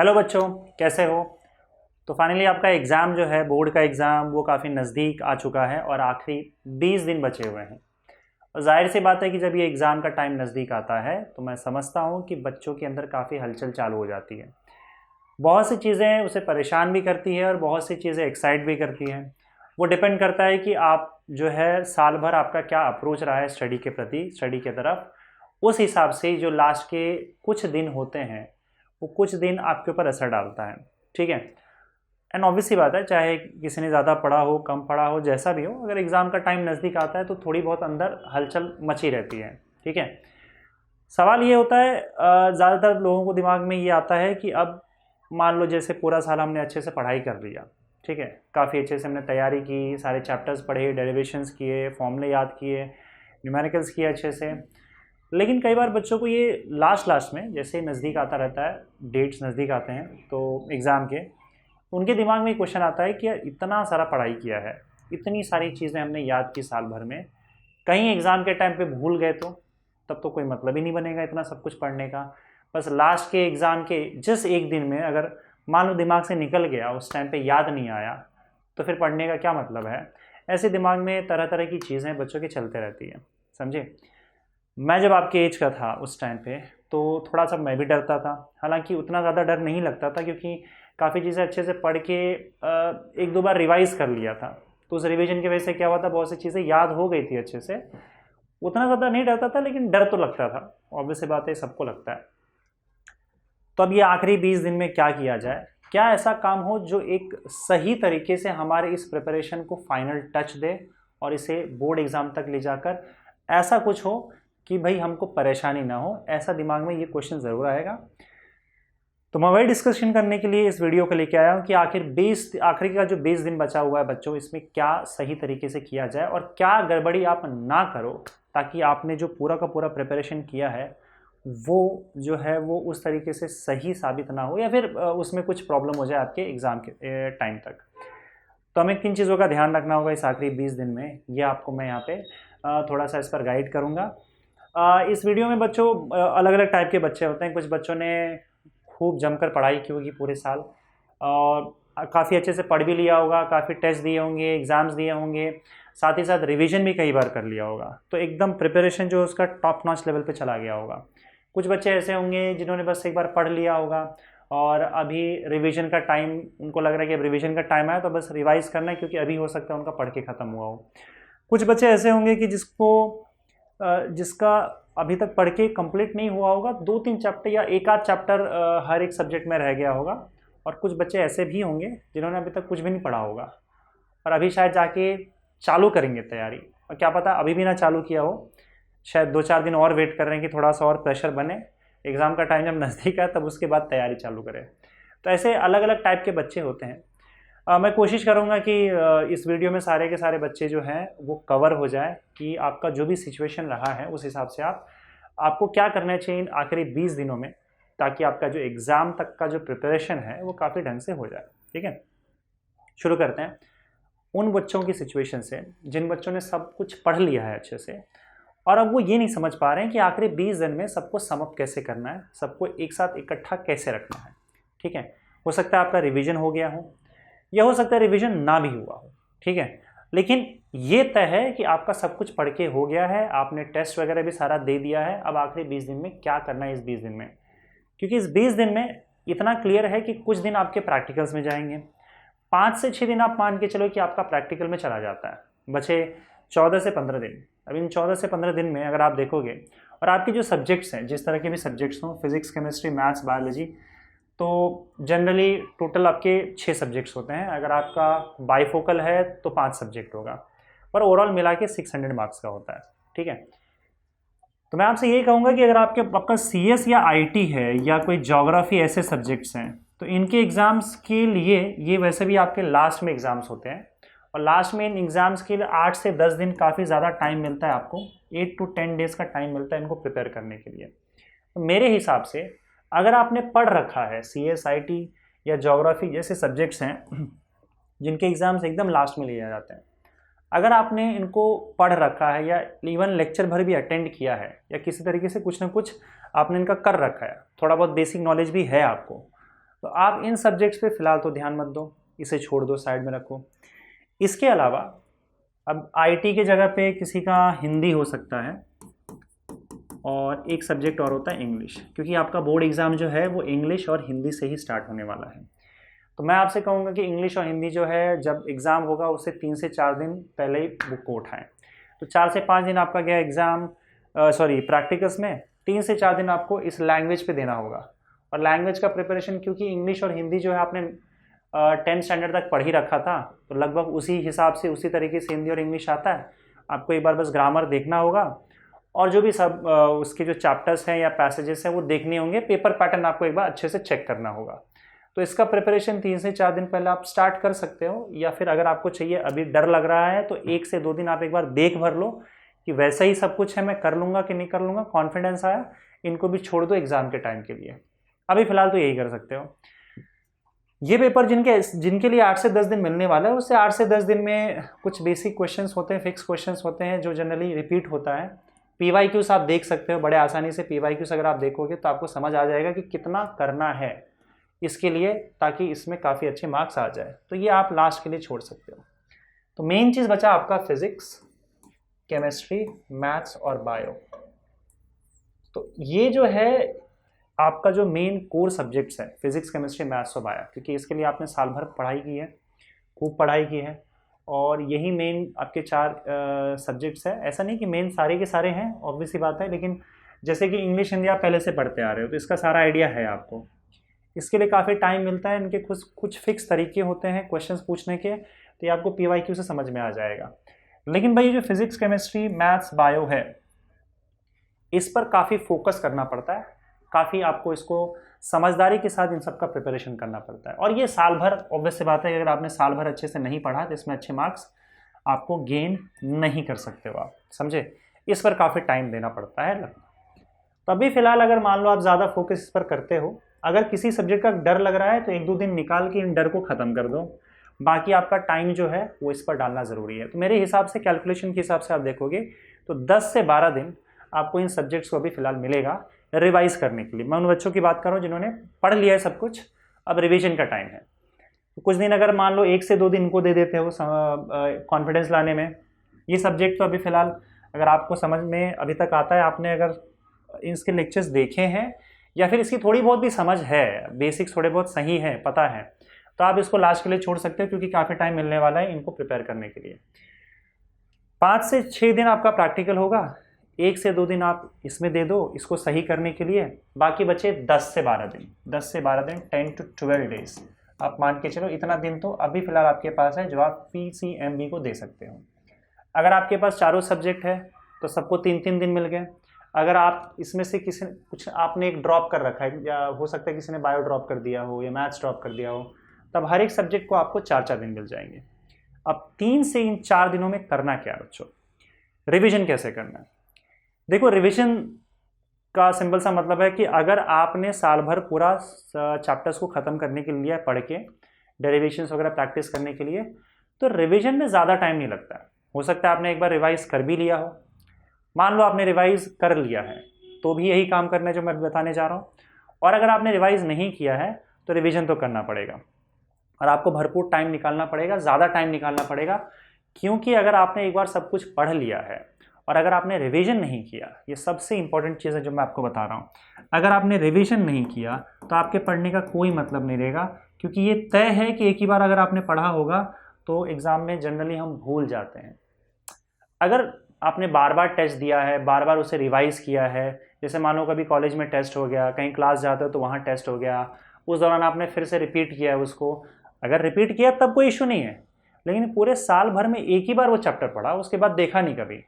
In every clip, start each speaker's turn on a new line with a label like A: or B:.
A: Hello बच्चों, कैसे हो। तो फाइनली आपका एग्ज़ाम जो है, बोर्ड का एग्ज़ाम, वो काफ़ी नज़दीक आ चुका है और आखिरी 20 दिन बचे हुए हैं। और जाहिर सी बात है कि जब ये एग्ज़ाम का टाइम नज़दीक आता है तो मैं समझता हूँ कि बच्चों के अंदर काफ़ी हलचल चालू हो जाती है। बहुत सी चीज़ें उसे परेशान भी करती है और बहुत सी चीज़ें एक्साइट भी करती हैं। वो डिपेंड करता है कि आप जो है साल भर आपका क्या अप्रोच रहा है स्टडी के प्रति, स्टडी के तरफ। उस हिसाब से जो लास्ट के कुछ दिन होते हैं वो कुछ दिन आपके ऊपर असर डालता है। ठीक है। एंड ऑब्वियस सी बात है, चाहे किसी ने ज़्यादा पढ़ा हो, कम पढ़ा हो, जैसा भी हो, अगर एग्ज़ाम का टाइम नज़दीक आता है तो थोड़ी बहुत अंदर हलचल मची रहती है। ठीक है। सवाल ये होता है, ज़्यादातर लोगों को दिमाग में ये आता है कि अब मान लो जैसे पूरा साल हमने अच्छे से पढ़ाई कर लिया। ठीक है। काफ़ी अच्छे से हमने तैयारी की, सारे चैप्टर्स पढ़े, डेरिवेशंस किए, फॉर्मूले याद किए, न्यूमेरिकल्स किए अच्छे से। लेकिन कई बार बच्चों को ये लास्ट लास्ट में जैसे नज़दीक आता रहता है, डेट्स नज़दीक आते हैं तो एग्ज़ाम के, उनके दिमाग में एक क्वेश्चन आता है कि यार इतना सारा पढ़ाई किया है, इतनी सारी चीज़ें हमने याद की साल भर में, कहीं एग्ज़ाम के टाइम पे भूल गए तो तब तो कोई मतलब ही नहीं बनेगा इतना सब कुछ पढ़ने का। बस लास्ट के एग्ज़ाम के जिस एक दिन में अगर मान लो दिमाग से निकल गया, उस टाइम पे याद नहीं आया, तो फिर पढ़ने का क्या मतलब है। ऐसे दिमाग में तरह तरह की चीज़ें बच्चों की चलते रहती हैं, समझे। मैं जब आपके एज का था उस टाइम पे तो थोड़ा सा मैं भी डरता था। हालांकि उतना ज़्यादा डर नहीं लगता था क्योंकि काफ़ी चीज़ें अच्छे से पढ़ के एक दो बार रिवाइज़ कर लिया था। तो उस रिवीजन की वजह से क्या हुआ था, बहुत सी चीज़ें याद हो गई थी अच्छे से। उतना ज़्यादा नहीं डरता था लेकिन डर तो लगता था। ऑब्वियस सी बात है, सबको लगता है। तो अब ये आखिरी 20 दिन में क्या किया जाए, क्या ऐसा काम हो जो एक सही तरीके से हमारे इस प्रिपरेशन को फाइनल टच दे और इसे बोर्ड एग्ज़ाम तक ले जाकर ऐसा कुछ हो कि भाई हमको परेशानी ना हो। ऐसा दिमाग में ये क्वेश्चन ज़रूर आएगा। तो मैं वही डिस्कशन करने के लिए इस वीडियो को लेके आया हूँ कि आखिरी का जो 20 दिन बचा हुआ है बच्चों, इसमें क्या सही तरीके से किया जाए और क्या गड़बड़ी आप ना करो, ताकि आपने जो पूरा का पूरा प्रिपरेशन किया है वो जो है वो उस तरीके से सही साबित ना हो या फिर उसमें कुछ प्रॉब्लम हो जाए आपके एग्ज़ाम के टाइम तक। तो हमें किन चीज़ों का ध्यान रखना होगा इस आखिरी 20 दिन में, ये आपको मैं यहाँ पे थोड़ा सा इस पर गाइड करूँगा। इस वीडियो में बच्चों अलग अलग टाइप के बच्चे होते हैं। कुछ बच्चों ने खूब जमकर पढ़ाई की होगी पूरे साल और काफ़ी अच्छे से पढ़ भी लिया होगा, काफ़ी टेस्ट दिए होंगे, एग्ज़ाम्स दिए होंगे, साथ ही साथ रिवीजन भी कई बार कर लिया होगा। तो एकदम प्रिपरेशन जो उसका टॉप नॉच लेवल पे चला गया होगा। कुछ बच्चे ऐसे होंगे जिन्होंने बस एक बार पढ़ लिया होगा और अभी रिवीजन का टाइम, उनको लग रहा है कि अब रिवीजन का टाइम आया तो बस रिवाइज़ करना है क्योंकि अभी हो सकता है उनका पढ़ के ख़त्म हुआ हो। कुछ बच्चे ऐसे होंगे कि जिसका अभी तक पढ़ के कंप्लीट नहीं हुआ होगा, 2-3 चैप्टर या एक आध चैप्टर हर एक सब्जेक्ट में रह गया होगा। और कुछ बच्चे ऐसे भी होंगे जिन्होंने अभी तक कुछ भी नहीं पढ़ा होगा और अभी शायद जाके चालू करेंगे तैयारी, और क्या पता अभी भी ना चालू किया हो, शायद 2-4 दिन और वेट कर रहे हैं कि थोड़ा सा और प्रेशर बने, एग्ज़ाम का टाइम जब नज़दीक है तब उसके बाद तैयारी चालू करें। तो ऐसे अलग अलग टाइप के बच्चे होते हैं। मैं कोशिश करूँगा कि इस वीडियो में सारे के सारे बच्चे जो हैं वो कवर हो जाए कि आपका जो भी सिचुएशन रहा है उस हिसाब से आपको क्या करना चाहिए इन आखिरी 20 दिनों में, ताकि आपका जो एग्ज़ाम तक का जो प्रिपरेशन है वो काफ़ी ढंग से हो जाए। ठीक है। शुरू करते हैं उन बच्चों की सिचुएशन से जिन बच्चों ने सब कुछ पढ़ लिया है अच्छे से और अब वो ये नहीं समझ पा रहे हैं कि आखिरी 20 दिन में सबको सम अप कैसे करना है, सबको एक साथ इकट्ठा कैसे रखना है। ठीक है। हो सकता है आपका रिवीजन हो गया हो या हो सकता है रिवीजन ना भी हुआ हो। ठीक है। लेकिन ये तय है कि आपका सब कुछ पढ़ के हो गया है, आपने टेस्ट वगैरह भी सारा दे दिया है। अब आखिरी 20 दिन में क्या करना है इस 20 दिन में, क्योंकि इस 20 दिन में इतना क्लियर है कि कुछ दिन आपके प्रैक्टिकल्स में जाएंगे, 5 से 6 दिन आप मान के चलो कि आपका प्रैक्टिकल में चला जाता है, बचे 14 से 15 दिन। अब इन 14 से 15 दिन में अगर आप देखोगे और आपके जो सब्जेक्ट्स हैं, जिस तरह के भी सब्जेक्ट्स हों, फिजिक्स, केमिस्ट्री, मैथ्स, बायोलॉजी, तो जनरली टोटल आपके 6 सब्जेक्ट्स होते हैं। अगर आपका बाईफोकल है तो 5 सब्जेक्ट होगा, पर ओवरऑल मिला के 600 मार्क्स का होता है। ठीक है। तो मैं आपसे यही कहूँगा कि अगर आपका CS या IT है या कोई ज्योग्राफी, ऐसे सब्जेक्ट्स हैं, तो इनके एग्ज़ाम्स के लिए ये वैसे भी आपके लास्ट में एग्ज़ाम्स होते हैं और लास्ट में इन एग्ज़ाम्स के लिए 8 से 10 दिन काफ़ी ज़्यादा टाइम मिलता है आपको, 8 to 10 डेज़ का टाइम मिलता है इनको प्रिपेयर करने के लिए। तो मेरे हिसाब से अगर आपने पढ़ रखा है CS, IT या ज्योग्राफी जैसे सब्जेक्ट्स हैं जिनके एग्ज़ाम्स एकदम लास्ट में लिए जाते हैं, अगर आपने इनको पढ़ रखा है या इवन लेक्चर भर भी अटेंड किया है या किसी तरीके से कुछ ना कुछ आपने इनका कर रखा है, थोड़ा बहुत बेसिक नॉलेज भी है आपको, तो आप इन सब्जेक्ट्स पे फ़िलहाल तो ध्यान मत दो, इसे छोड़ दो, साइड में रखो। इसके अलावा अब आईटी के जगह पे किसी का हिंदी हो सकता है और एक सब्जेक्ट और होता है इंग्लिश, क्योंकि आपका बोर्ड एग्ज़ाम जो है वो इंग्लिश और हिंदी से ही स्टार्ट होने वाला है। तो मैं आपसे कहूँगा कि इंग्लिश और हिंदी जो है जब एग्ज़ाम होगा उससे 3 से 4 दिन पहले ही बुक को उठाएँ। तो 4 से 5 दिन आपका गया एग्ज़ाम प्रैक्टिकल्स में, 3 से 4 दिन आपको इस लैंग्वेज पे देना होगा। और लैंग्वेज का प्रिपरेशन, क्योंकि इंग्लिश और हिंदी जो है आपने 10th स्टैंडर्ड तक पढ़ ही रखा था, तो लगभग उसी हिसाब से उसी तरीके से हिंदी और इंग्लिश आता है। आपको एक बार बस ग्रामर देखना होगा और जो भी सब उसके जो चैप्टर्स हैं या पैसेजेस हैं वो देखने होंगे। पेपर पैटर्न आपको एक बार अच्छे से चेक करना होगा। तो इसका प्रिपरेशन 3 से 4 दिन पहले आप स्टार्ट कर सकते हो, या फिर अगर आपको चाहिए अभी डर लग रहा है तो 1 से 2 दिन आप एक बार देख भर लो कि वैसा ही सब कुछ है, मैं कर लूँगा कि नहीं कर लूँगा, कॉन्फिडेंस आया, इनको भी छोड़ दो एग्ज़ाम के टाइम के लिए। अभी फ़िलहाल तो यही कर सकते हो। ये पेपर जिनके लिए 8 से 10 दिन मिलने वाला है, उससे 8 से 10 दिन में कुछ बेसिक क्वेश्चंस होते हैं, फिक्स क्वेश्चंस होते हैं जो जनरली रिपीट होता है। PYQs आप देख सकते हो बड़े आसानी से। PYQs अगर आप देखोगे तो आपको समझ आ जाएगा कि कितना करना है इसके लिए, ताकि इसमें काफ़ी अच्छे मार्क्स आ जाए। तो ये आप लास्ट के लिए छोड़ सकते हो। तो मेन चीज़ बचा आपका फिजिक्स, केमिस्ट्री, मैथ्स और बायो। तो ये जो है आपका जो मेन कोर सब्जेक्ट्स है, फिजिक्स, केमिस्ट्री, मैथ्स और बायो, क्योंकि इसके लिए आपने साल भर पढ़ाई की है, खूब पढ़ाई की है, और यही मेन आपके 4 सब्जेक्ट्स है। ऐसा नहीं कि मेन सारे के सारे हैं, ऑब्वियस सी बात है, लेकिन जैसे कि इंग्लिश, हिंदी आप पहले से पढ़ते आ रहे हो तो इसका सारा आइडिया है आपको। इसके लिए काफ़ी टाइम मिलता है, इनके कुछ फिक्स तरीके होते हैं क्वेश्चंस पूछने के, तो ये आपको PYQ से समझ में आ जाएगा। लेकिन भाई जो फिजिक्स, केमिस्ट्री, मैथ्स, बायो है, इस पर काफ़ी फोकस करना पड़ता है, काफ़ी आपको इसको समझदारी के साथ इन सब का प्रिपरेशन करना पड़ता है। और ये साल भर, ऑब्वियस सी बात है, अगर आपने साल भर अच्छे से नहीं पढ़ा तो इसमें अच्छे मार्क्स आपको गेन नहीं कर सकते हो आप, समझे। इस पर काफ़ी टाइम देना पड़ता है। तो अभी फ़िलहाल अगर मान लो आप ज़्यादा फोकस इस पर करते हो, अगर किसी सब्जेक्ट का डर लग रहा है तो 1-2 दिन निकाल के इन डर को ख़त्म कर दो। बाकी आपका टाइम जो है वो इस पर डालना ज़रूरी है। तो मेरे हिसाब से, कैलकुलेशन के हिसाब से आप देखोगे तो 10 से 12 दिन आपको इन सब्जेक्ट्स को अभी फ़िलहाल मिलेगा रिवाइज़ करने के लिए। मैं उन बच्चों की बात कर रहा हूँ जिन्होंने पढ़ लिया है सब कुछ, अब रिवीजन का टाइम है। तो कुछ दिन अगर मान लो 1 से 2 दिन इनको दे देते हो कॉन्फिडेंस लाने में। ये सब्जेक्ट तो अभी फ़िलहाल अगर आपको समझ में अभी तक आता है, आपने अगर इसके लेक्चर्स देखे हैं या फिर इसकी थोड़ी बहुत भी समझ है, बेसिक्स थोड़े बहुत सही है, पता है, तो आप इसको लास्ट के लिए छोड़ सकते हो, क्योंकि काफ़ी टाइम मिलने वाला है इनको प्रिपेयर करने के लिए। 5 से 6 दिन आपका प्रैक्टिकल होगा, 1 से 2 दिन आप इसमें दे दो इसको सही करने के लिए। बाकी बचे 10 से 12 दिन, 10 से 12 दिन, 10 to 12 डेज आप मान के चलो। इतना दिन तो अभी फ़िलहाल आपके पास है जो आप PCMB को दे सकते हो। अगर आपके पास चारों सब्जेक्ट है तो सबको 3-3 दिन मिल गए। अगर आप इसमें से किसी कुछ आपने एक ड्रॉप कर रखा है, या हो सकता है किसी ने बायो ड्रॉप कर दिया हो या मैथ्स ड्रॉप कर दिया हो, तब हर एक सब्जेक्ट को आपको 4-4 दिन मिल जाएंगे। अब 3 से इन 4 दिनों में करना क्या बच्चों, रिवीजन कैसे करना है। देखो, रिवीजन का सिंपल सा मतलब है कि अगर आपने साल भर पूरा चैप्टर्स को ख़त्म करने के लिए पढ़ के, डेरिवेशंस वगैरह प्रैक्टिस करने के लिए, तो रिवीजन में ज़्यादा टाइम नहीं लगता है। हो सकता है आपने एक बार रिवाइज़ कर भी लिया हो। मान लो आपने रिवाइज़ कर लिया है तो भी यही काम करना है जो मैं बताने जा रहा हूँ। और अगर आपने रिवाइज़ नहीं किया है तो रिवीजन तो करना पड़ेगा, और आपको भरपूर टाइम निकालना पड़ेगा, ज़्यादा टाइम निकालना पड़ेगा। क्योंकि अगर आपने एक बार सब कुछ पढ़ लिया है और अगर आपने रिवीजन नहीं किया, ये सबसे इंपॉर्टेंट चीज़ है जो मैं आपको बता रहा हूँ, अगर आपने रिवीजन नहीं किया तो आपके पढ़ने का कोई मतलब नहीं रहेगा। क्योंकि ये तय है कि एक ही बार अगर आपने पढ़ा होगा तो एग्ज़ाम में जनरली हम भूल जाते हैं। अगर आपने बार बार टेस्ट दिया है, बार बार उसे रिवाइज़ किया है, जैसे मानो कभी कॉलेज में टेस्ट हो गया, कहीं क्लास जाते हो तो वहाँ टेस्ट हो गया, उस दौरान आपने फिर से रिपीट किया है उसको, अगर रिपीट किया तब कोई इशू नहीं है। लेकिन पूरे साल भर में एक ही बार वो चैप्टर पढ़ा, उसके बाद देखा नहीं कभी,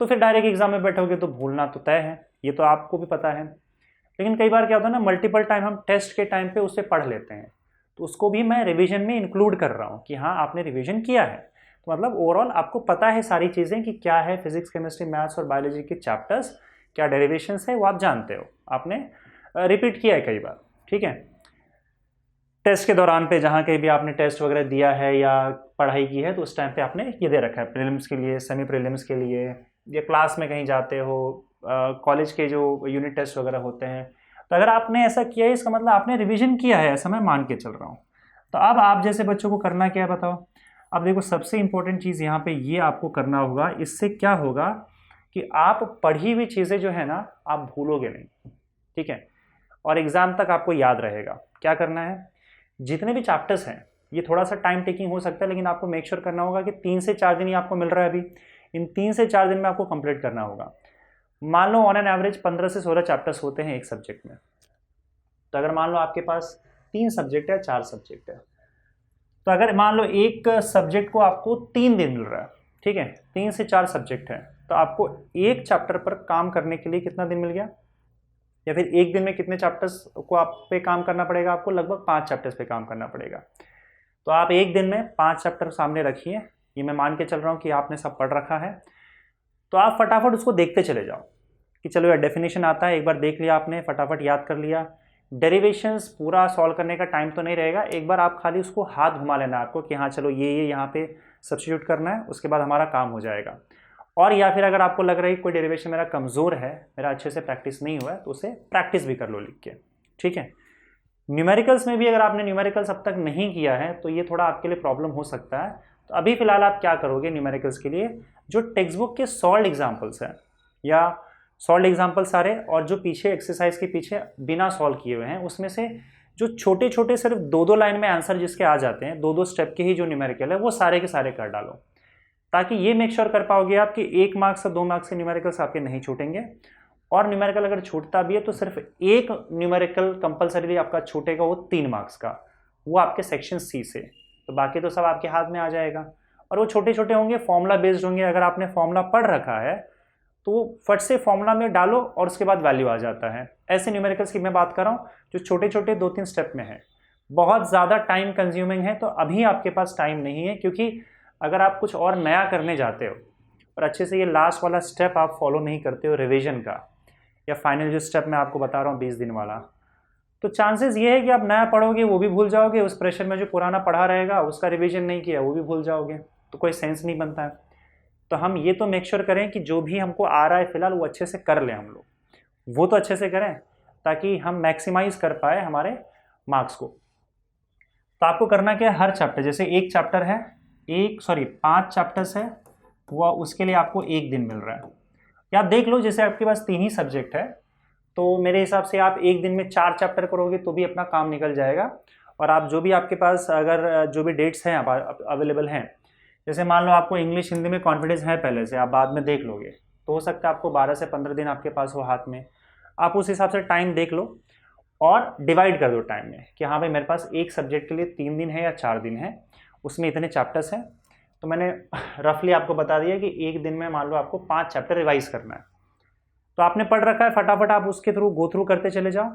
A: तो फिर डायरेक्ट एग्जाम में बैठोगे तो भूलना तो तय है, ये तो आपको भी पता है। लेकिन कई बार क्या होता है ना, मल्टीपल टाइम हम टेस्ट के टाइम पे उसे पढ़ लेते हैं, तो उसको भी मैं रिवीजन में इंक्लूड कर रहा हूँ कि हाँ आपने रिवीजन किया है। तो मतलब ओवरऑल आपको पता है सारी चीज़ें कि क्या है फिजिक्स, केमिस्ट्री, मैथ्स और बायोलॉजी के चैप्टर्स, क्या डेरिवेशंस है वो आप जानते हो, आपने रिपीट किया है कई बार, ठीक है। टेस्ट के दौरान पे जहाँ कहीं भी आपने टेस्ट वगैरह दिया है या पढ़ाई की है तो उस टाइम पे आपने ये दे रखा है, प्रीलिम्स के लिए, सेमी प्रीलिम्स के लिए, या क्लास में कहीं जाते हो, कॉलेज के जो यूनिट टेस्ट वगैरह होते हैं तो अगर आपने ऐसा किया है इसका मतलब आपने रिवीजन किया है, ऐसा मैं मान के चल रहा हूँ। तो अब आप जैसे बच्चों को करना क्या है बताओ। अब देखो सबसे इंपॉर्टेंट चीज़ यहाँ पे ये आपको करना होगा, इससे क्या होगा कि आप पढ़ी हुई चीज़ें जो है ना आप भूलोगे नहीं, ठीक है, और एग्ज़ाम तक आपको याद रहेगा। क्या करना है, जितने भी चैप्टर्स हैं ये थोड़ा सा टाइम टेकिंग हो सकता है, लेकिन आपको मेक श्योर करना होगा कि 3 से 4 दिन ही आपको मिल रहा है अभी, इन 3 से 4 दिन में आपको कंप्लीट करना होगा। मान लो ऑन एन एवरेज 15 से 16 चैप्टर्स होते हैं एक सब्जेक्ट में। तो अगर मान लो आपके पास 3 सब्जेक्ट है, 4 सब्जेक्ट है, तो अगर मान लो एक सब्जेक्ट को आपको 3 दिन मिल रहा है, ठीक है, 3 से 4 सब्जेक्ट है, तो आपको एक चैप्टर पर काम करने के लिए कितना दिन मिल गया, या फिर एक दिन में कितने चैप्टर्स को आप पे काम करना पड़ेगा, आपको लगभग 5 चैप्टर्स पे काम करना पड़ेगा। तो आप एक दिन में 5 चैप्टर सामने रखिए, ये मैं मान के चल रहा हूँ कि आपने सब पढ़ रखा है, तो आप फटाफट उसको देखते चले जाओ कि चलो यार डेफिनेशन आता है, एक बार देख लिया आपने, फटाफट याद कर लिया। डेरिवेशंस पूरा सॉल्व करने का टाइम तो नहीं रहेगा, एक बार आप खाली उसको हाथ घुमा लेना आपको कि हाँ चलो ये यहाँ पे सब्स्टिट्यूट करना है, उसके बाद हमारा काम हो जाएगा। और या फिर अगर आपको लग रहा है कोई डेरिवेशन मेरा कमज़ोर है, मेरा अच्छे से प्रैक्टिस नहीं हुआ है, तो उसे प्रैक्टिस भी कर लो लिख के, ठीक है। न्यूमेरिकल्स में भी अगर आपने न्यूमेरिकल्स अब तक नहीं किया है तो ये थोड़ा आपके लिए प्रॉब्लम हो सकता है। तो अभी फिलहाल आप क्या करोगे न्यूमेरिकल्स के लिए, जो टेक्स्ट बुक के सॉल्व एग्जाम्पल्स हैं या सॉल्व एग्जाम्पल सारे, और जो पीछे एक्सरसाइज के पीछे बिना सॉल्व किए हुए हैं, उसमें से जो छोटे छोटे सिर्फ 2-2 लाइन में आंसर जिसके आ जाते हैं, 2-2 स्टेप के ही जो न्यूमेरिकल है वो सारे के सारे कर डालो, ताकि ये मेक श्योर कर पाओगे आप कि 1 मार्क्स से 2 मार्क्स के न्यूमेरिकल्स आपके नहीं छूटेंगे। और न्यूमेरिकल अगर छूटता भी है तो सिर्फ एक न्यूमेरिकल कंपलसरीली आपका छूटेगा, वो 3 मार्क्स का, वो आपके सेक्शन सी से, तो बाकी तो सब आपके हाथ में आ जाएगा। और वो छोटे छोटे होंगे, फॉर्मूला बेस्ड होंगे, अगर आपने फॉर्मूला पढ़ रखा है तो फट से फॉर्मूला में डालो और उसके बाद वैल्यू आ जाता है। ऐसे न्यूमेरिकल्स की मैं बात कर रहा हूँ जो छोटे छोटे 2-3 स्टेप में है, बहुत ज़्यादा टाइम कंज्यूमिंग है, तो अभी आपके पास टाइम नहीं है, क्योंकि अगर आप कुछ और नया करने जाते हो और अच्छे से ये लास्ट वाला स्टेप आप फॉलो नहीं करते हो रिविजन का, या फाइनल जो स्टेप मैं आपको बता रहा हूँ 20 दिन वाला, तो चांसेस ये है कि आप नया पढ़ोगे वो भी भूल जाओगे, उस प्रेशर में जो पुराना पढ़ा रहेगा उसका रिविजन नहीं किया वो भी भूल जाओगे, तो कोई सेंस नहीं बनता है। तो हम ये तो मेक श्योर करें कि जो भी हमको आ रहा है फिलहाल वो अच्छे से कर लें हम लोग, वो तो अच्छे से करें ताकि हम मैक्सिमाइज कर पाए हमारे मार्क्स को। तो आपको करना क्या है, हर चैप्टर, जैसे एक चैप्टर है 5 चैप्टर्स है, वो उसके लिए आपको 1 दिन मिल रहा है। या आप देख लो जैसे आपके पास 3 ही सब्जेक्ट है, तो मेरे हिसाब से आप 1 दिन में 4 चैप्टर करोगे तो भी अपना काम निकल जाएगा। और आप जो भी आपके पास अगर जो भी डेट्स हैं अवेलेबल हैं, जैसे मान लो आपको इंग्लिश हिंदी में कॉन्फिडेंस है पहले से, आप बाद में देख लोगे, तो हो सकता है आपको 12 से 15 दिन आपके पास हो हाथ में, आप उस हिसाब से टाइम देख लो और डिवाइड कर दो टाइम में कि हाँ भाई मेरे पास एक सब्जेक्ट के लिए 3 दिन है या 4 दिन है, उसमें इतने चैप्टर्स हैं। तो मैंने रफली आपको बता दिया कि एक दिन में मान लो आपको 5 चैप्टर रिवाइज करना है, तो आपने पढ़ रखा है, फटाफट आप उसके थ्रू गो थ्रू करते चले जाओ।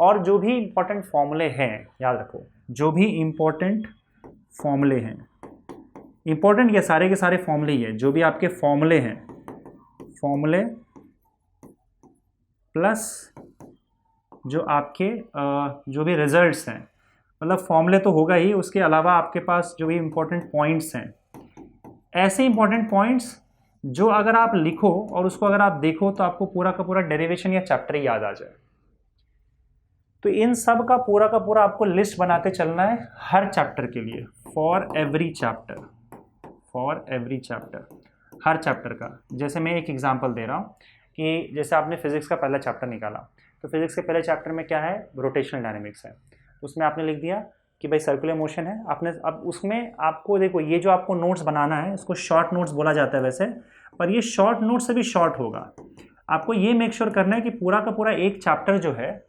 A: और जो भी इंपॉर्टेंट फॉर्मूले हैं याद रखो, जो भी इंपॉर्टेंट फॉर्मूले हैं, इंपॉर्टेंट ये सारे के सारे फॉर्मूले ही है, जो भी आपके फॉर्मूले हैं, फॉर्मूले प्लस जो आपके जो भी रिजल्ट्स हैं, मतलब फॉर्मूले तो होगा ही, उसके अलावा आपके पास जो भी इंपॉर्टेंट पॉइंट्स हैं, ऐसे इंपॉर्टेंट पॉइंट्स जो अगर आप लिखो और उसको अगर आप देखो तो आपको पूरा का पूरा डेरिवेशन या चैप्टर ही याद आ जाए। तो इन सब का पूरा आपको लिस्ट बनाते चलना है हर चैप्टर के लिए, for every chapter, her chapter का। जैसे मैं एक एग्जांपल दे रहा हूँ कि जैसे आपने फिजिक्स का पहला चैप्टर निकाला, तो फिजिक्स के पहले चैप्टर में क्या है, रोटेशनल डायनेमिक्स है, उसमें आपने लिख दिया कि भाई सर्कुलर मोशन है आपने। अब उसमें आपको देखो ये जो आपको नोट्स बनाना है इसको शॉर्ट नोट्स बोला जाता है वैसे, पर ये शॉर्ट नोट से भी शॉर्ट होगा। आपको ये मेक श्योर करना है कि पूरा का पूरा एक चैप्टर जो है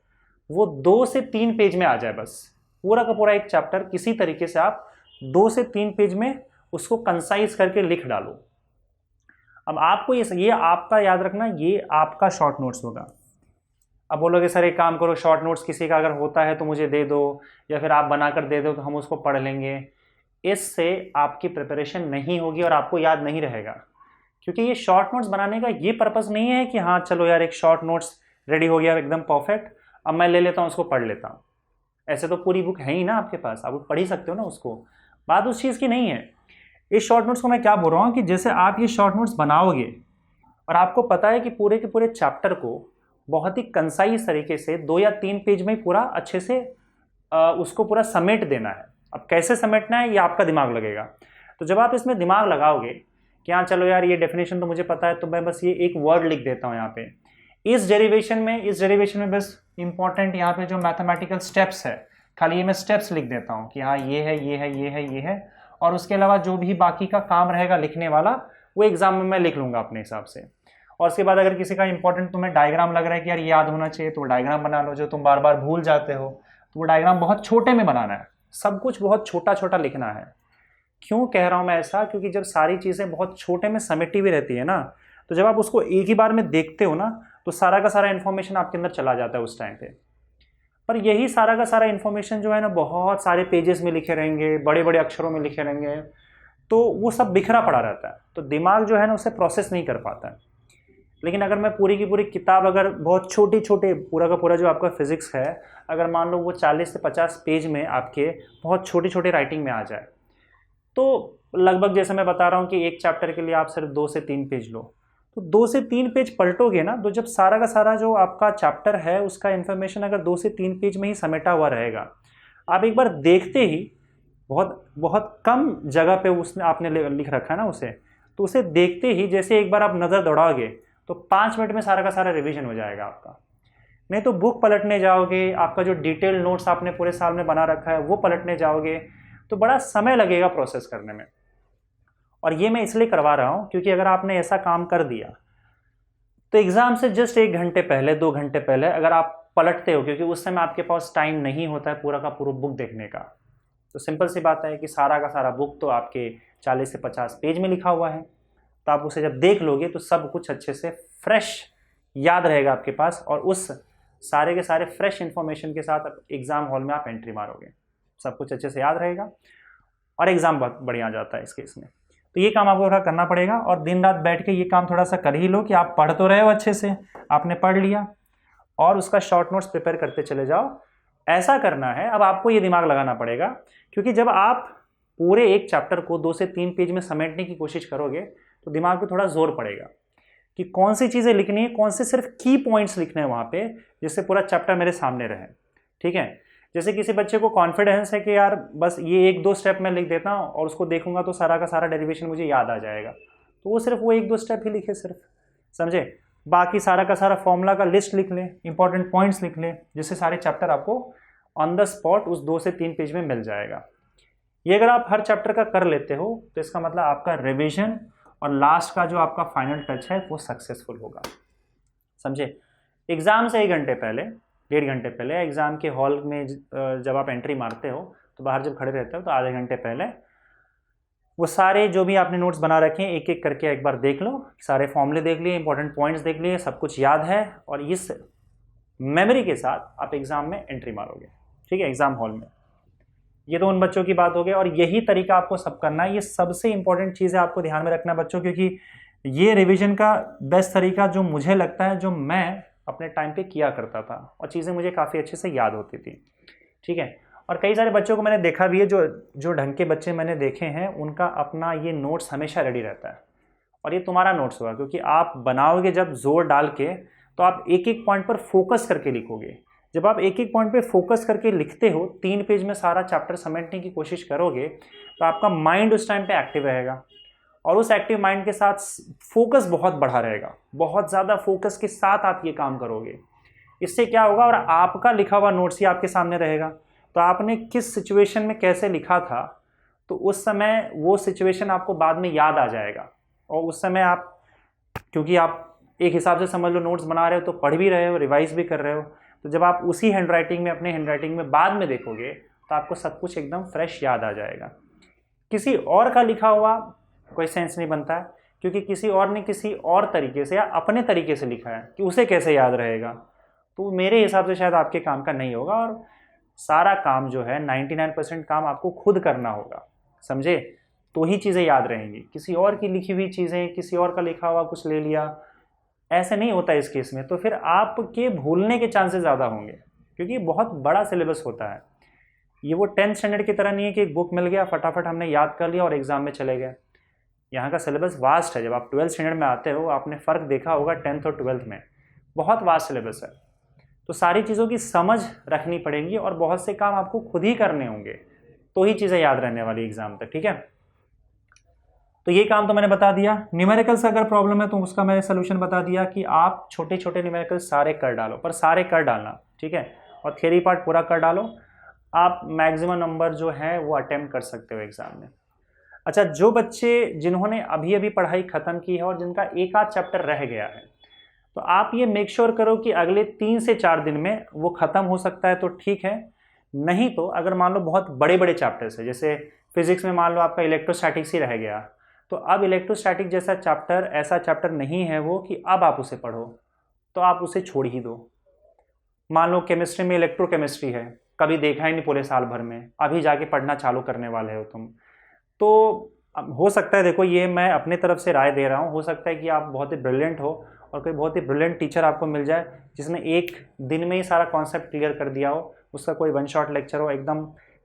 A: वो 2 से 3 पेज में आ जाए, बस पूरा का पूरा एक चैप्टर किसी तरीके से आप 2 से 3 पेज में उसको कंसाइज करके लिख डालो। अब आपको ये आपका याद रखना, ये आपका शॉर्ट नोट्स होगा। अब बोलोगे सर एक काम करो, शॉर्ट नोट्स किसी का अगर होता है तो मुझे दे दो, या फिर आप बनाकर दे दो तो हम उसको पढ़ लेंगे। इससे आपकी प्रिपरेशन नहीं होगी और आपको याद नहीं रहेगा, क्योंकि ये शॉर्ट नोट्स बनाने का ये पर्पस नहीं है कि हाँ चलो यार एक शॉर्ट नोट्स रेडी हो गया एकदम परफेक्ट, अब मैं ले लेता हूँ उसको पढ़ लेता हूँ। ऐसे तो पूरी बुक है ही ना आपके पास, आप पढ़ ही सकते हो ना उसको, बात उस चीज़ की नहीं है। इस शॉर्ट नोट्स को मैं क्या बोल रहा हूँ कि जैसे आप ये शॉर्ट नोट्स बनाओगे और आपको पता है कि पूरे के पूरे चैप्टर को बहुत ही कंसाइज तरीके से 2 या 3 पेज में पूरा अच्छे से उसको पूरा समेट देना है। अब कैसे समेटना है ये आपका दिमाग लगेगा। तो जब आप इसमें दिमाग लगाओगे कि हाँ चलो यार ये डेफिनेशन तो मुझे पता है, तो मैं बस ये एक वर्ड लिख देता हूँ यहाँ पे। इस डेरिवेशन में बस इंपॉर्टेंट यहाँ पे जो मैथमेटिकल स्टेप्स है, खाली ये मैं स्टेप्स लिख देता हूँ कि हाँ ये है, ये है, ये है, ये है, और उसके अलावा जो भी बाकी का काम रहेगा लिखने वाला वो एग्जाम में मैं लिख लूँगा अपने हिसाब से। और उसके बाद अगर किसी का इंपॉर्टेंट तुम्हें डायग्राम लग रहा है कि यार याद होना चाहिए, तो डायग्राम बना लो, जो तुम बार बार भूल जाते हो, तो वो डायग्राम बहुत छोटे में बनाना है, सब कुछ बहुत छोटा छोटा लिखना है। क्यों कह रहा हूँ मैं ऐसा, क्योंकि जब सारी चीज़ें बहुत छोटे में समेटी हुई रहती है ना, तो जब आप उसको एक ही बार में देखते हो ना, तो सारा का सारा इन्फॉर्मेशन आपके अंदर चला जाता है उस टाइम पे। पर यही सारा का सारा इन्फॉर्मेशन जो है ना, बहुत सारे पेजेस में लिखे रहेंगे, बड़े बड़े अक्षरों में लिखे रहेंगे, तो वो सब बिखरा पड़ा रहता है, तो दिमाग जो है ना उसे प्रोसेस नहीं कर पाता है। लेकिन अगर मैं पूरी की पूरी किताब, अगर बहुत छोटे छोटे पूरा का पूरा जो आपका फिजिक्स है, अगर मान लो वो 40 से 50 पेज में आपके बहुत छोटी छोटी राइटिंग में आ जाए, तो लगभग जैसे मैं बता रहा हूँ कि एक चैप्टर के लिए आप सिर्फ 2 से 3 पेज लो, तो 2 से 3 पेज पलटोगे ना, तो जब सारा का सारा जो आपका चैप्टर है उसका इन्फॉर्मेशन अगर 2 से 3 पेज में ही समेटा हुआ रहेगा, आप एक बार देखते ही, बहुत बहुत कम जगह पे उसने आपने लिख रखा है ना उसे, तो उसे देखते ही जैसे एक बार आप नज़र दौड़ाओगे तो 5 मिनट में सारा का सारा रिवीजन हो जाएगा आपका। नहीं तो बुक पलटने जाओगे, आपका जो डिटेल नोट्स आपने पूरे साल में बना रखा है वो पलटने जाओगे, तो बड़ा समय लगेगा प्रोसेस करने में। और ये मैं इसलिए करवा रहा हूँ क्योंकि अगर आपने ऐसा काम कर दिया, तो एग्ज़ाम से जस्ट 1 घंटे पहले, 2 घंटे पहले अगर आप पलटते हो, क्योंकि उस समय आपके पास टाइम नहीं होता है पूरा का पूरा बुक देखने का, तो सिंपल सी बात है कि सारा का सारा बुक तो आपके 40 से 50 पेज में लिखा हुआ है, तो आप उसे जब देख लोगे तो सब कुछ अच्छे से फ्रेश याद रहेगा आपके पास, और उस सारे के सारे फ्रेश इंफॉर्मेशन के साथ एग्ज़ाम हॉल में आप एंट्री मारोगे, सब कुछ अच्छे से याद रहेगा और एग्ज़ाम बहुत बढ़िया आ जाता है इस केस में। तो ये काम आपको थोड़ा करना पड़ेगा, और दिन रात बैठ के ये काम थोड़ा सा कर ही लो कि आप पढ़ तो रहे हो अच्छे से, आपने पढ़ लिया और उसका शॉर्ट नोट्स प्रिपेयर करते चले जाओ। ऐसा करना है, अब आपको ये दिमाग लगाना पड़ेगा, क्योंकि जब आप पूरे एक चैप्टर को 2 से 3 पेज में समेटने की कोशिश करोगे तो दिमाग पे थोड़ा जोर पड़ेगा कि कौन सी चीज़ें लिखनी है, कौन से सिर्फ की पॉइंट्स लिखने हैं वहाँ पे, जिससे पूरा चैप्टर मेरे सामने रहे। ठीक है, जैसे किसी बच्चे को कॉन्फिडेंस है कि यार बस ये 1-2 स्टेप मैं लिख देता हूँ और उसको देखूंगा तो सारा का सारा डेरिवेशन मुझे याद आ जाएगा, तो वो सिर्फ वो 1-2 स्टेप ही लिखे सिर्फ, समझे। बाकी सारा का सारा फॉर्मूला का लिस्ट लिख ले, इंपॉर्टेंट पॉइंट्स लिख ले, जिससे सारे चैप्टर आपको ऑन द स्पॉट उस 2 से 3 पेज में मिल जाएगा। ये अगर आप हर चैप्टर का कर लेते हो तो इसका मतलब आपका रिविजन और लास्ट का जो आपका फाइनल टच है वो सक्सेसफुल होगा, समझे। एग्ज़ाम से 1 घंटे पहले, 1.5 घंटे पहले, एग्ज़ाम के हॉल में जब आप एंट्री मारते हो तो बाहर जब खड़े रहते हो तो आधे घंटे पहले वो सारे जो भी आपने नोट्स बना रखे हैं एक एक करके एक बार देख लो, सारे फॉर्मूले देख लिए, इंपॉर्टेंट पॉइंट्स देख लिए, सब कुछ याद है, और इस मेमोरी के साथ आप एग्ज़ाम में एंट्री मारोगे। ठीक है, एग्ज़ाम हॉल में। ये तो उन बच्चों की बात हो गई, और यही तरीका आपको सब करना है। ये सबसे इंपॉर्टेंट चीज़ है, आपको ध्यान में रखना बच्चों, क्योंकि ये रिवीजन का बेस्ट तरीका जो मुझे लगता है, जो मैं अपने टाइम पे किया करता था और चीज़ें मुझे काफ़ी अच्छे से याद होती थी। ठीक है, और कई सारे बच्चों को मैंने देखा भी है, जो ढंग के बच्चे मैंने देखे हैं उनका अपना ये नोट्स हमेशा रेडी रहता है, और ये तुम्हारा नोट्स होगा, क्योंकि आप बनाओगे जब जोर डाल के, तो आप एक एक पॉइंट पर फोकस करके लिखोगे। जब आप एक एक पॉइंट पे फोकस करके लिखते हो, 3 पेज में सारा चैप्टर समेटने की कोशिश करोगे, तो आपका माइंड उस टाइम पे एक्टिव रहेगा, और उस एक्टिव माइंड के साथ फोकस बहुत बढ़ा रहेगा, बहुत ज़्यादा फोकस के साथ आप ये काम करोगे। इससे क्या होगा, और आपका लिखा हुआ नोट्स ही आपके सामने रहेगा, तो आपने किस सिचुएशन में कैसे लिखा था, तो उस समय वो सिचुएशन आपको बाद में याद आ जाएगा, और उस समय आप, क्योंकि आप एक हिसाब से समझ लो नोट्स बना रहे हो, तो पढ़ भी रहे हो, रिवाइज भी कर रहे हो, तो जब आप उसी हैंडराइटिंग में, अपने हैंडराइटिंग में बाद में देखोगे, तो आपको सब कुछ एकदम फ्रेश याद आ जाएगा। किसी और का लिखा हुआ कोई सेंस नहीं बनता है, क्योंकि किसी और ने किसी और तरीके से या अपने तरीके से लिखा है, कि उसे कैसे याद रहेगा, तो मेरे हिसाब से शायद आपके काम का नहीं होगा। और सारा काम जो है 99% काम आपको खुद करना होगा, समझे, तो ही चीज़ें याद रहेंगी। किसी और की लिखी हुई चीज़ें, किसी और का लिखा हुआ कुछ ले लिया, ऐसे नहीं होता इस केस में, तो फिर आपके भूलने के चांसेस ज़्यादा होंगे, क्योंकि बहुत बड़ा सिलेबस होता है। ये वो 10th स्टैंडर्ड की तरह नहीं है कि एक बुक मिल गया, फटाफट हमने याद कर लिया और एग्जाम में चले गए। यहाँ का सिलेबस वास्ट है। जब आप 12th स्टैंडर्ड में आते हो, आपने फ़र्क देखा होगा 10th और 12th में, बहुत वास्ट सिलेबस है। तो सारी चीज़ों की समझ रखनी पड़ेगी और बहुत से काम आपको खुद ही करने होंगे, तो ही चीज़ें याद रहने वाली एग्जाम तक। ठीक है, तो ये काम तो मैंने बता दिया। न्यूमेरिकल्स अगर प्रॉब्लम है तो उसका मैंने सोल्यूशन बता दिया कि आप छोटे छोटे न्यूमेरिकल्स सारे कर डालो, पर सारे कर डालना, ठीक है, और थियरी पार्ट पूरा कर डालो। आप मैक्सिमम नंबर जो है वो अटेम्प्ट कर सकते हो एग्जाम में। अच्छा, जो बच्चे जिन्होंने अभी अभी पढ़ाई खत्म की है और जिनका एक आध चैप्टर रह गया है, तो आप ये मेक श्योर करो कि अगले 3 से 4 दिन में वो खत्म हो सकता है तो ठीक है, नहीं तो अगर मान लो बहुत बड़े बड़े चैप्टर्स है, जैसे फिजिक्स में मान लो आपका इलेक्ट्रोस्टैटिक्स ही रह गया, तो अब इलेक्ट्रोस्टैटिक जैसा चैप्टर ऐसा चैप्टर नहीं है वो कि अब आप उसे पढ़ो, तो आप उसे छोड़ ही दो। मान लो केमिस्ट्री में इलेक्ट्रोकेमिस्ट्री है, कभी देखा ही नहीं पूरे साल भर में, अभी जाके पढ़ना चालू करने वाले हो तुम, तो हो सकता है, देखो ये मैं अपने तरफ से राय दे रहा हूँ, हो सकता है कि आप बहुत ही ब्रिलियंट हो और कोई बहुत ही ब्रिलियंट टीचर आपको मिल जाए जिसने एक दिन में ही सारा कॉन्सेप्ट क्लियर कर दिया हो, उसका कोई वन शॉट लेक्चर हो, एकदम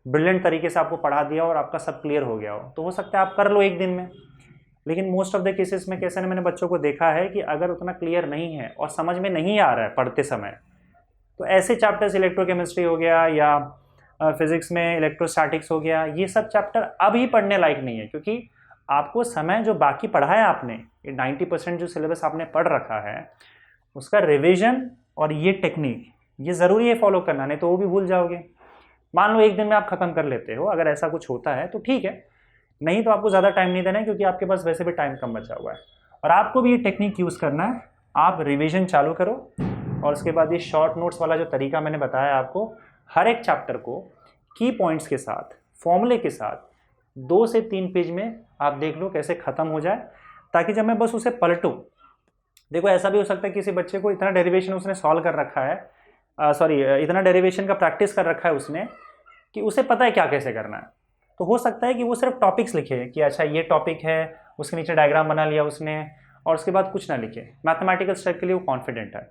A: ब्रिलियंट तरीके से आपको पढ़ा दिया और आपका सब क्लियर हो गया हो, तो हो सकता है आप कर लो एक दिन में। लेकिन मोस्ट ऑफ द केसेस में कैसे मैंने बच्चों को देखा है कि अगर उतना क्लियर नहीं है और समझ में नहीं आ रहा है पढ़ते समय, तो ऐसे चैप्टर्स इलेक्ट्रोकेमिस्ट्री हो गया या फिजिक्स में इलेक्ट्रोस्टैटिक्स हो गया, ये सब चैप्टर अभी पढ़ने लायक नहीं है, क्योंकि आपको समय जो बाकी पढ़ा है आपने, 90% जो सिलेबस आपने पढ़ रखा है उसका रिवीजन और ये टेक्निक ये ज़रूरी है फॉलो करना, नहीं तो वो भी भूल जाओगे। मान लो एक दिन में आप खत्म कर लेते हो, अगर ऐसा कुछ होता है तो ठीक है, नहीं तो आपको ज़्यादा टाइम नहीं देना है, क्योंकि आपके पास वैसे भी टाइम कम बचा हुआ है। और आपको भी ये टेक्निक यूज़ करना है, आप रिवीजन चालू करो और उसके बाद ये शॉर्ट नोट्स वाला जो तरीका मैंने बताया आपको, हर एक चैप्टर को की पॉइंट्स के साथ, फॉर्मूले के साथ 2 से 3 पेज में आप देख लो कैसे ख़त्म हो जाए, ताकि जब मैं बस उसे पलटूँ, देखो ऐसा भी हो सकता है किसी बच्चे को इतना डेरिवेशन उसने सॉल्व कर रखा है, इतना डेरिवेशन का प्रैक्टिस कर रखा है उसने कि उसे पता है क्या कैसे करना है, तो हो सकता है कि वो सिर्फ टॉपिक्स लिखे कि अच्छा ये टॉपिक है, उसके नीचे डायग्राम बना लिया उसने और उसके बाद कुछ ना लिखे, मैथमेटिकल स्टेप के लिए वो कॉन्फिडेंट है,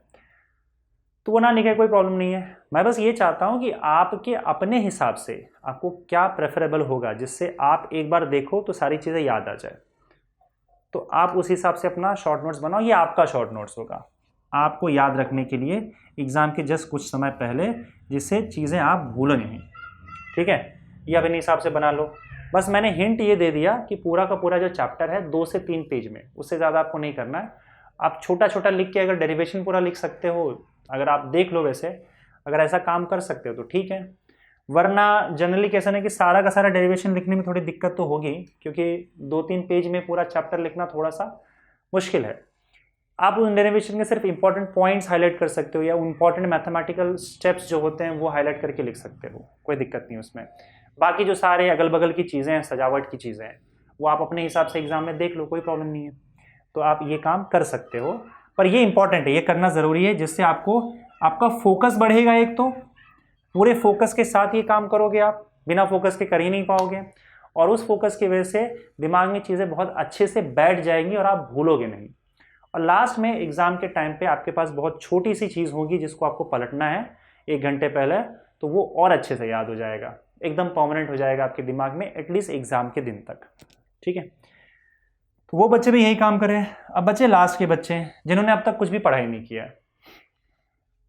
A: तो वो ना लिखे, कोई प्रॉब्लम नहीं है। मैं बस ये चाहता हूँ कि आपके अपने हिसाब से आपको क्या प्रेफरेबल होगा, जिससे आप एक बार देखो तो सारी चीज़ें याद आ जाए, तो आप उस हिसाब से अपना शॉर्ट नोट्स बनाओ। ये आपका शॉर्ट नोट्स होगा आपको याद रखने के लिए एग्ज़ाम के जस्ट कुछ समय पहले, जिससे चीज़ें आप भूलो नहीं, ठीक है। ये अपने हिसाब से बना लो। बस मैंने हिंट ये दे दिया कि पूरा का पूरा जो चैप्टर है 2 से 3 पेज में, उससे ज़्यादा आपको नहीं करना है। आप छोटा छोटा लिख के अगर डेरिवेशन पूरा लिख सकते हो, अगर आप देख लो वैसे, अगर ऐसा काम कर सकते हो तो ठीक है, वरना जनरली कैसा ना कि सारा का सारा डेरिवेशन लिखने में थोड़ी दिक्कत तो होगी, क्योंकि 2-3 पेज में पूरा चैप्टर लिखना थोड़ा सा मुश्किल है। आप उन डेरिवेशन के सिर्फ इंपॉर्टेंट पॉइंट्स हाईलाइट कर सकते हो या इंपॉर्टेंट मैथमेटिकल स्टेप्स जो होते हैं वो हाईलाइट करके लिख सकते हो, कोई दिक्कत नहीं उसमें। बाकी जो सारे अगल बगल की चीज़ें हैं, सजावट की चीज़ें हैं, वो आप अपने हिसाब से एग्जाम में देख लो, कोई प्रॉब्लम नहीं है, तो आप ये काम कर सकते हो। पर ये इंपॉर्टेंट है, ये करना ज़रूरी है, जिससे आपको आपका फोकस बढ़ेगा। एक तो पूरे फोकस के साथ ये काम करोगे, आप बिना फोकस के कर ही नहीं पाओगे, और उस फोकस की वजह से दिमाग में चीज़ें बहुत अच्छे से बैठ जाएंगी और आप भूलोगे नहीं। और लास्ट में एग्ज़ाम के टाइम पे आपके पास बहुत छोटी सी चीज़ होगी जिसको आपको पलटना है 1 घंटे पहले, तो वो और अच्छे से याद हो जाएगा, एकदम परमानेंट हो जाएगा आपके दिमाग में, एटलीस्ट एग्ज़ाम के दिन तक, ठीक है। तो वो बच्चे भी यही काम करें। अब बच्चे लास्ट के बच्चे जिन्होंने अब तक कुछ भी पढ़ाई नहीं किया है,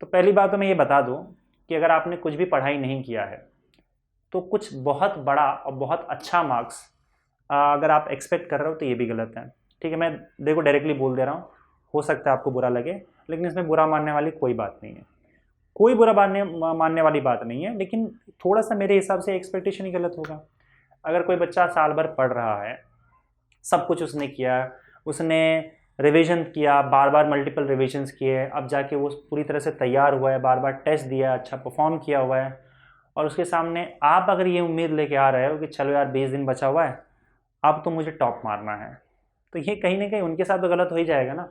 A: तो पहली बात तो मैं ये बता दूं कि अगर आपने कुछ भी पढ़ाई नहीं किया है तो कुछ बहुत बड़ा और बहुत अच्छा मार्क्स अगर आप एक्सपेक्ट कर रहे हो तो ये भी गलत है, ठीक है। मैं देखो डायरेक्टली बोल दे रहा हूँ, हो सकता है आपको बुरा लगे, लेकिन इसमें बुरा मानने वाली कोई बात नहीं है, कोई बुरा मानने वाली बात नहीं है, लेकिन थोड़ा सा मेरे हिसाब से एक्सपेक्टेशन ही गलत होगा। अगर कोई बच्चा साल भर पढ़ रहा है, सब कुछ उसने किया, उसने रिवीजन किया, बार बार मल्टीपल रिविजन्स किए, अब जाके वो पूरी तरह से तैयार हुआ है, बार बार टेस्ट दिया, अच्छा परफॉर्म किया हुआ है, और उसके सामने आप अगर ये उम्मीद लेके आ रहे हो कि चलो यार 20 दिन बचा हुआ है, अब तो मुझे टॉप मारना है, तो ये कहीं ना कहीं उनके साथ तो गलत हो ही जाएगा ना।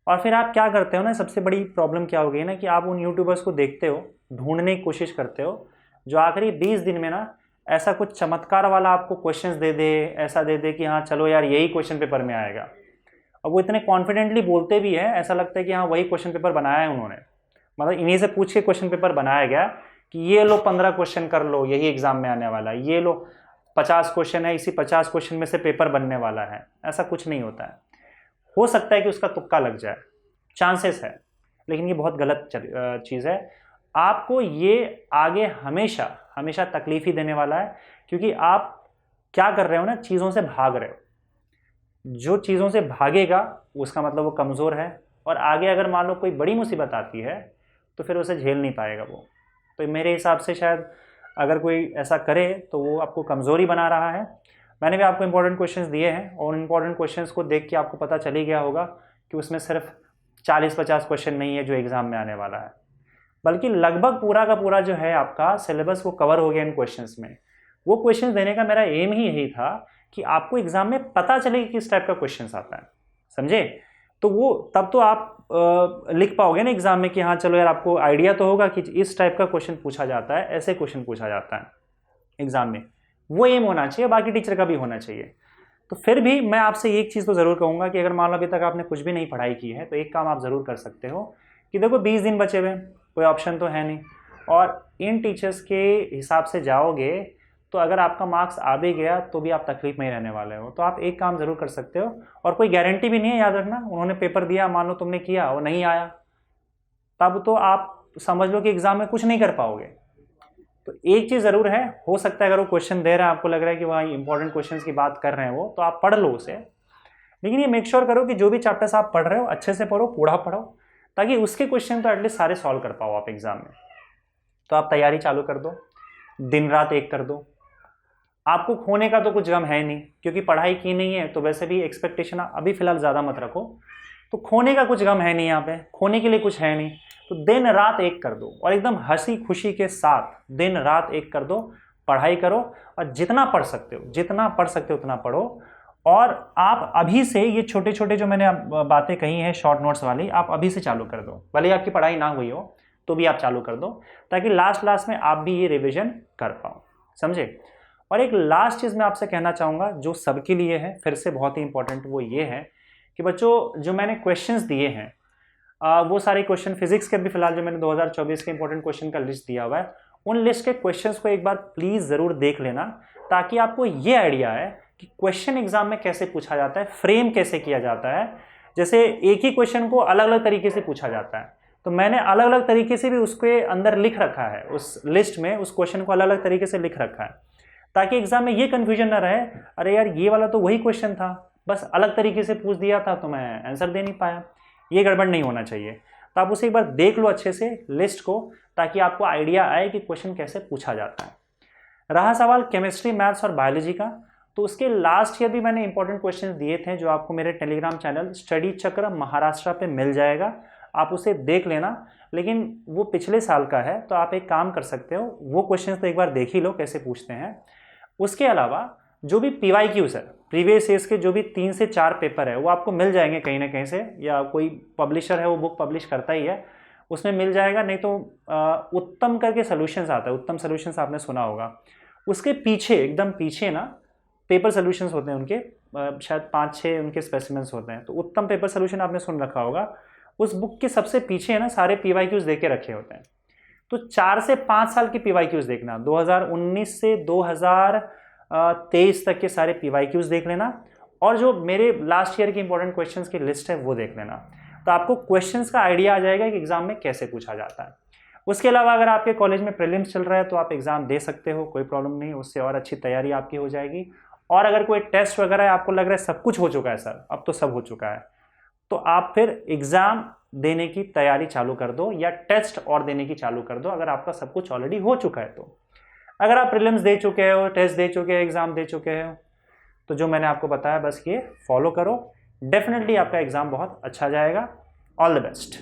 A: और फिर आप क्या करते हो ना, सबसे बड़ी प्रॉब्लम क्या हो गई ना कि आप उन यूट्यूबर्स को देखते हो, ढूंढने की कोशिश करते हो, जो आखिरी 20 दिन में ना ऐसा कुछ चमत्कार वाला आपको क्वेश्चंस दे दे, ऐसा दे दे कि हाँ चलो यार यही क्वेश्चन पेपर में आएगा, और वो इतने कॉन्फिडेंटली बोलते भी है, ऐसा लगता है कि हाँ वही क्वेश्चन पेपर बनाया है उन्होंने, मतलब इन्हीं से पूछ के क्वेश्चन पेपर बनाया गया कि ये लो 15 क्वेश्चन कर लो, यही एग्जाम में आने वाला है, ये लो 50 क्वेश्चन है, इसी 50 क्वेश्चन में से पेपर बनने वाला है। ऐसा कुछ नहीं होता है, हो सकता है कि उसका तुक्का लग जाए, चांसेस है, लेकिन ये बहुत गलत चीज़ है। आपको ये आगे हमेशा हमेशा तकलीफ ही देने वाला है, क्योंकि आप क्या कर रहे हो ना, चीज़ों से भाग रहे हो। जो चीज़ों से भागेगा उसका मतलब वो कमज़ोर है, और आगे अगर मान लो कोई बड़ी मुसीबत आती है तो फिर उसे झेल नहीं पाएगा वो। तो मेरे हिसाब से शायद अगर कोई ऐसा करे तो वो आपको कमज़ोरी बना रहा है। मैंने भी आपको इंपॉर्टेंट क्वेश्चंस दिए हैं, और इंपॉर्टेंट क्वेश्चंस को देख के आपको पता चल ही गया होगा कि उसमें सिर्फ 40-50 क्वेश्चन नहीं है जो एग्ज़ाम में आने वाला है, बल्कि लगभग पूरा का पूरा जो है आपका सिलेबस वो कवर हो गया इन क्वेश्चंस में। वो क्वेश्चंस देने का मेरा एम ही यही था कि आपको एग्जाम में पता चले कि किस टाइप का क्वेश्चंस आता है, समझे? तो वो तब तो आप लिख पाओगे ना एग्जाम में कि हाँ चलो यार, आपको आइडिया तो होगा कि इस टाइप का क्वेश्चन पूछा जाता है, ऐसे क्वेश्चन पूछा जाता है एग्जाम में। वो एम होना चाहिए, बाकी टीचर का भी होना चाहिए। तो फिर भी मैं आपसे एक चीज़ तो ज़रूर कहूँगा कि अगर मान लो अभी तक आपने कुछ भी नहीं पढ़ाई की है, तो एक काम आप ज़रूर कर सकते हो कि देखो 20 दिन बचे हुए, कोई ऑप्शन तो है नहीं, और इन टीचर्स के हिसाब से जाओगे तो अगर आपका मार्क्स आ भी गया तो भी आप तकलीफ में ही रहने वाले हो। तो आप एक काम ज़रूर कर सकते हो, और कोई गारंटी भी नहीं है, याद रखना। उन्होंने पेपर दिया, मान लो तुमने किया, वो नहीं आया, तब तो आप समझ लो कि एग्ज़ाम में कुछ नहीं कर पाओगे। तो एक चीज़ ज़रूर है, हो सकता है अगर वो क्वेश्चन दे रहा है, आपको लग रहा है कि वहाँ इंपॉर्टेंट क्वेश्चन की बात कर रहे हैं वो, तो आप पढ़ लो उसे। लेकिन ये मेक श्योर करो कि जो भी चैप्टर्स आप पढ़ रहे हो अच्छे से पढ़ो, पूरा पढ़ो, ताकि उसके क्वेश्चन तो एटलीस्ट सारे सॉल्व कर पाओ आप एग्जाम में। तो आप तैयारी चालू कर दो, दिन रात एक कर दो। आपको खोने का तो कुछ गम है नहीं, क्योंकि पढ़ाई की नहीं है, तो वैसे भी एक्सपेक्टेशन अभी फिलहाल ज़्यादा मत रखो। तो खोने का कुछ गम है नहीं, यहाँ पे खोने के लिए कुछ है नहीं। तो दिन रात एक कर दो, और एकदम हंसी खुशी के साथ दिन रात एक कर दो, पढ़ाई करो, और जितना पढ़ सकते हो, जितना पढ़ सकते हो उतना पढ़ो। और आप अभी से ये छोटे छोटे जो मैंने बातें कही हैं शॉर्ट नोट्स वाली, आप अभी से चालू कर दो, भले आपकी पढ़ाई ना हुई हो तो भी आप चालू कर दो, ताकि लास्ट में आप भी ये रिविजन कर पाओ, समझे? और एक लास्ट चीज़ मैं आपसे कहना चाहूँगा जो सबके लिए है, फिर से बहुत ही इंपॉर्टेंट, वो ये है कि बच्चों जो मैंने क्वेश्चंस दिए हैं, वो सारे क्वेश्चन फिजिक्स के भी फिलहाल जो मैंने 2024 के इंपॉर्टेंट क्वेश्चन का लिस्ट दिया हुआ है, उन लिस्ट के क्वेश्चंस को एक बार प्लीज़ ज़रूर देख लेना, ताकि आपको ये आइडिया है कि क्वेश्चन एग्जाम में कैसे पूछा जाता है, फ्रेम कैसे किया जाता है। जैसे एक ही क्वेश्चन को अलग अलग तरीके से पूछा जाता है, तो मैंने अलग अलग तरीके से भी उसके अंदर लिख रखा है, उस लिस्ट में उस क्वेश्चन को अलग अलग तरीके से लिख रखा है, ताकि एग्जाम में ये कन्फ्यूजन ना रहे, अरे यार ये वाला तो वही क्वेश्चन था, बस अलग तरीके से पूछ दिया था तो मैं आंसर दे नहीं पाया। ये गड़बड़ नहीं होना चाहिए। तो आप उसे एक बार देख लो अच्छे से लिस्ट को, ताकि आपको आइडिया आए कि क्वेश्चन कैसे पूछा जाता है। रहा सवाल केमिस्ट्री, मैथ्स और बायोलॉजी का, तो उसके लास्ट ईयर भी मैंने इंपॉर्टेंट क्वेश्चन दिए थे, जो आपको मेरे टेलीग्राम चैनल स्टडी चक्र महाराष्ट्र पे मिल जाएगा, आप उसे देख लेना। लेकिन वो पिछले साल का है, तो आप एक काम कर सकते हो, वो क्वेश्चन तो एक बार देख ही लो कैसे पूछते हैं। उसके अलावा जो भी PYQs है, प्रीवियस ईयर्स के जो भी 3 से 4 पेपर है, वो आपको मिल जाएंगे कहीं ना कहीं से, या कोई पब्लिशर है वो बुक पब्लिश करता ही है, उसमें मिल जाएगा। नहीं तो उत्तम करके सोल्यूशंस आता है, उत्तम सोल्यूशंस आपने सुना होगा, उसके पीछे एकदम पीछे ना पेपर सोल्यूशंस होते हैं उनके, शायद 5-6 उनके स्पेसिमेंस होते हैं। तो उत्तम पेपर सोल्यूशन आपने सुन रखा होगा, उस बुक के सबसे पीछे ना सारे PYQs दे के रखे होते हैं। तो 4 से 5 साल के PYQs देखना, 2019 से 2023 तक के सारे PYQs देख लेना, और जो मेरे लास्ट ईयर के इंपॉर्टेंट क्वेश्चंस की लिस्ट है वो देख लेना। तो आपको क्वेश्चंस का आइडिया आ जाएगा कि एग्जाम में कैसे पूछा जाता है। उसके अलावा अगर आपके कॉलेज में प्रीलिम्स चल रहा है तो आप एग्जाम दे सकते हो, कोई प्रॉब्लम नहीं, उससे और अच्छी तैयारी आपकी हो जाएगी। और अगर कोई टेस्ट वगैरह आपको लग रहा है सब कुछ हो चुका है सर, अब तो सब हो चुका है, तो आप फिर एग्जाम देने की तैयारी चालू कर दो, या टेस्ट और देने की चालू कर दो, अगर आपका सब कुछ ऑलरेडी हो चुका है। तो अगर आप प्रीलिम्स दे चुके हो, टेस्ट दे चुके हो, एग्जाम दे चुके हो, तो जो मैंने आपको बताया बस ये फॉलो करो, डेफिनेटली आपका एग्जाम बहुत अच्छा जाएगा। All the best.